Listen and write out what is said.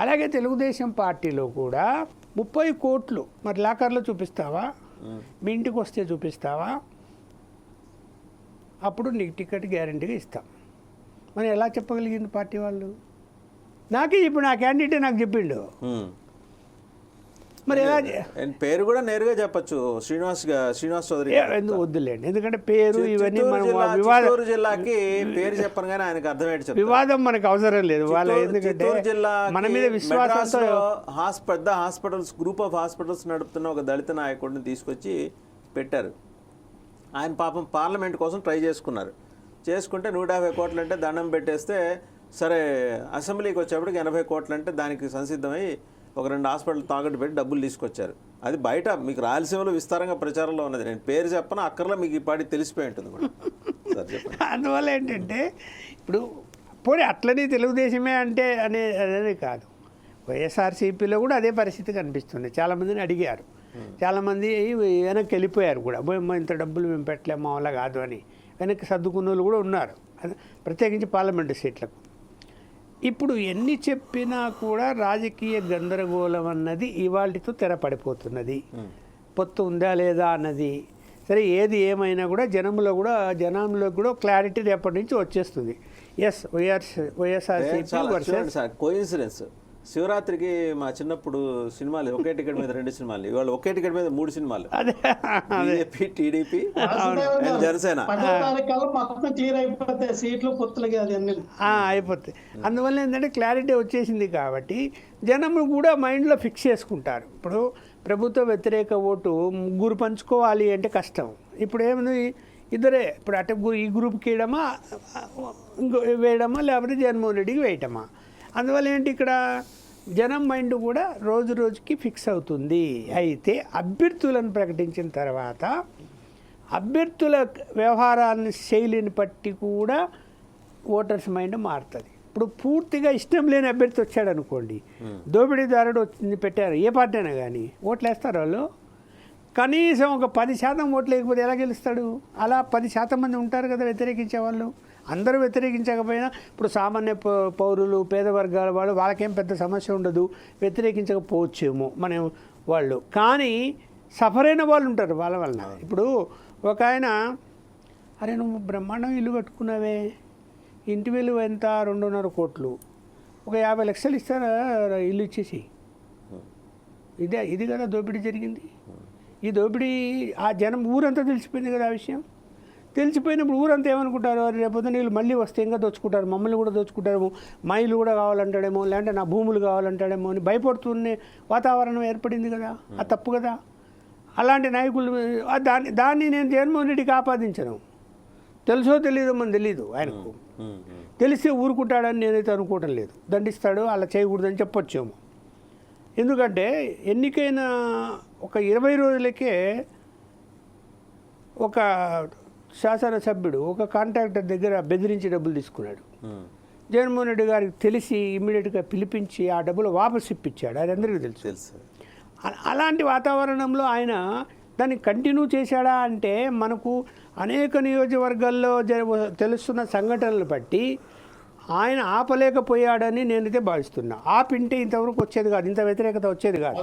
అలాగే తెలుగుదేశం పార్టీలో కూడా 30 కోట్లు మరి లాకర్లో చూపిస్తావా, మీ ఇంటికి వస్తే చూపిస్తావా, అప్పుడు నీకు టికెట్ గ్యారెంటీగా ఇస్తాం. మరి ఎలా చెప్పగలిగింది పార్టీ వాళ్ళు? నాకే ఇప్పుడు నా క్యాండిడేటే నాకు చెప్పిండు. మరి ఎలా పేరు కూడా నేరుగా చెప్పచ్చు, శ్రీనివాస్ చౌదరి ఎందుకు వద్దులేండి, ఎందుకంటే పేరు ఇవన్నీ మనం చిత్తూరు జిల్లాకి పేరు చెప్పను కానీ ఆయనకు అర్థమయ్యేది వివాదం మనకు అవసరం లేదు. వాళ్ళ ఎందుకంటే జిల్లా మన మీద విశ్వాసంతో పెద్ద హాస్పిటల్స్, గ్రూప్ ఆఫ్ హాస్పిటల్స్ నడుపుతున్న ఒక దళిత నాయకుడిని తీసుకొచ్చి పెట్టారు. ఆయన పాపం పార్లమెంట్ కోసం ట్రై చేసుకుంటే 150 కోట్లు అంటే దండం పెట్టేస్తే, సరే అసెంబ్లీకి వచ్చేప్పటికి 80 కోట్లు అంటే దానికి సంసిద్ధమై ఒక 2 హాస్పిటల్ తాకట్టు పెట్టి డబ్బులు తీసుకొచ్చారు. అది బయట మీకు రాయలసీమలో విస్తారంగా ప్రచారంలో ఉన్నది. నేను పేరు చెప్పను, అక్కర్లో మీకు ఈ పాటి తెలిసిపోయి ఉంటుంది కూడా. అందువల్ల ఏంటంటే ఇప్పుడు పోనీ అట్లని తెలుగుదేశమే అంటే అనేది కాదు, వైఎస్ఆర్సీపీలో కూడా అదే పరిస్థితి కనిపిస్తుంది. చాలామందిని అడిగారు, చాలామంది వెనక్కి వెళ్ళిపోయారు కూడా, ఇంత డబ్బులు మేము పెట్టలేము వల్ల కాదు అని వెనక్కి సర్దుకున్న వాళ్ళు కూడా ఉన్నారు, ప్రత్యేకించి పార్లమెంటు సీట్లకు. ఇప్పుడు ఎన్ని చెప్పినా కూడా రాజకీయ గందరగోళం అన్నది ఇవాళతో తెరపడిపోతున్నది. పొత్తు ఉందా లేదా అన్నది సరే, ఏది ఏమైనా కూడా జనంలో కూడా క్లారిటీ రేపటి నుంచి వచ్చేస్తుంది. Yes YSRCP versus coincidence. శివరాత్రికి మా చిన్నప్పుడు సినిమాలు ఒకే టికెట్ మీద 2 సినిమాలు, ఇవాళ ఒకే టికెట్ మీద 3 సినిమాలు, బీజేపీ, టీడీపీ, జనసేన అయిపోతాయి. అందువల్ల ఏంటంటే క్లారిటీ వచ్చేసింది కాబట్టి జనము కూడా మైండ్లో ఫిక్స్ చేసుకుంటారు. ఇప్పుడు ప్రభుత్వ వ్యతిరేక ఓటు 3 పంచుకోవాలి అంటే కష్టం. ఇప్పుడు ఏముంది, ఇద్దరే, ఇప్పుడు అటు ఈ గ్రూప్కి వేయడమా, లేకపోతే జగన్మోహన్ రెడ్డికి వేయటమా. అందువల్ల ఏంటి, ఇక్కడ జనం మైండ్ కూడా రోజు రోజుకి ఫిక్స్ అవుతుంది. అయితే అభ్యర్థులను ప్రకటించిన తర్వాత అభ్యర్థుల వ్యవహారాన్ని శైలిని బట్టి కూడా ఓటర్స్ మైండ్ మారుతుంది. ఇప్పుడు పూర్తిగా ఇష్టం లేని అభ్యర్థి వచ్చాడు అనుకోండి, దోపిడీదారుడు వచ్చింది పెట్టారు, ఏ పార్టీ అయినా కానీ ఓట్లు వేస్తారు వాళ్ళు. కనీసం ఒక 10% ఓట్లు లేకపోతే ఎలా గెలుస్తాడు? అలా 10% మంది ఉంటారు కదా వ్యతిరేకించే వాళ్ళు. అందరూ వ్యతిరేకించకపోయినా ఇప్పుడు సామాన్య పౌరులు, పేద వర్గాల వాళ్ళు, వాళ్ళకేం పెద్ద సమస్య ఉండదు, వ్యతిరేకించకపోవచ్చేమో మనం వాళ్ళు. కానీ సఫర్ అయిన వాళ్ళు ఉంటారు వాళ్ళ వలన. ఇప్పుడు ఒక ఆయన, అరే నువ్వు బ్రహ్మాండం ఇల్లు కట్టుకున్నావే, ఇంటి విలువ ఎంత, 2.5 కోట్లు, ఒక 50 లక్షలు ఇస్తారా ఇల్లు ఇచ్చేసి. ఇది కదా దోపిడీ జరిగింది. ఈ దోపిడీ ఆ జనం ఊరంతా తెలిసిపోయింది కదా ఆ విషయం. తెలిసిపోయినప్పుడు ఊరంతా ఏమనుకుంటారు, రేపొద్దు నీళ్ళు మళ్ళీ వస్తే ఇంకా దోచుకుంటారు, మమ్మల్ని కూడా దోచుకుంటారేమో, మా ఇల్లు కూడా కావాలంటాడేమో, లేదంటే నా భూములు కావాలంటాడేమో అని భయపడుతున్న వాతావరణం ఏర్పడింది కదా. అది తప్పు కదా. అలాంటి నాయకులు దాన్ని నేను జగన్మోహన్ రెడ్డికి ఆపాదించను. తెలుసో తెలియదో మనం తెలీదు ఆయనకు. తెలిస్తే ఊరుకుంటాడని నేనైతే అనుకోవటం లేదు. దండిస్తాడు, అలా చేయకూడదని చెప్పొచ్చేమో. ఎందుకంటే ఎన్నికైన ఒక 20 రోజులకే ఒక శాసనసభ్యుడు ఒక కాంట్రాక్టర్ దగ్గర బెదిరించి డబ్బులు తీసుకున్నాడు. జగన్మోహన్ రెడ్డి గారికి తెలిసి ఇమ్మీడియట్గా పిలిపించి ఆ డబ్బులు వాపసు ఇప్పించాడు. అది అందరికీ తెలుసు. అలాంటి వాతావరణంలో ఆయన దాన్ని కంటిన్యూ చేశాడా అంటే, మనకు అనేక నియోజకవర్గాల్లో తెలుస్తున్న సంఘటనలు బట్టి ఆయన ఆపలేకపోయాడని నేనైతే భావిస్తున్నా. ఆపింటే ఇంతవరకు వచ్చేది కాదు, ఇంత వ్యతిరేకత వచ్చేది కాదు.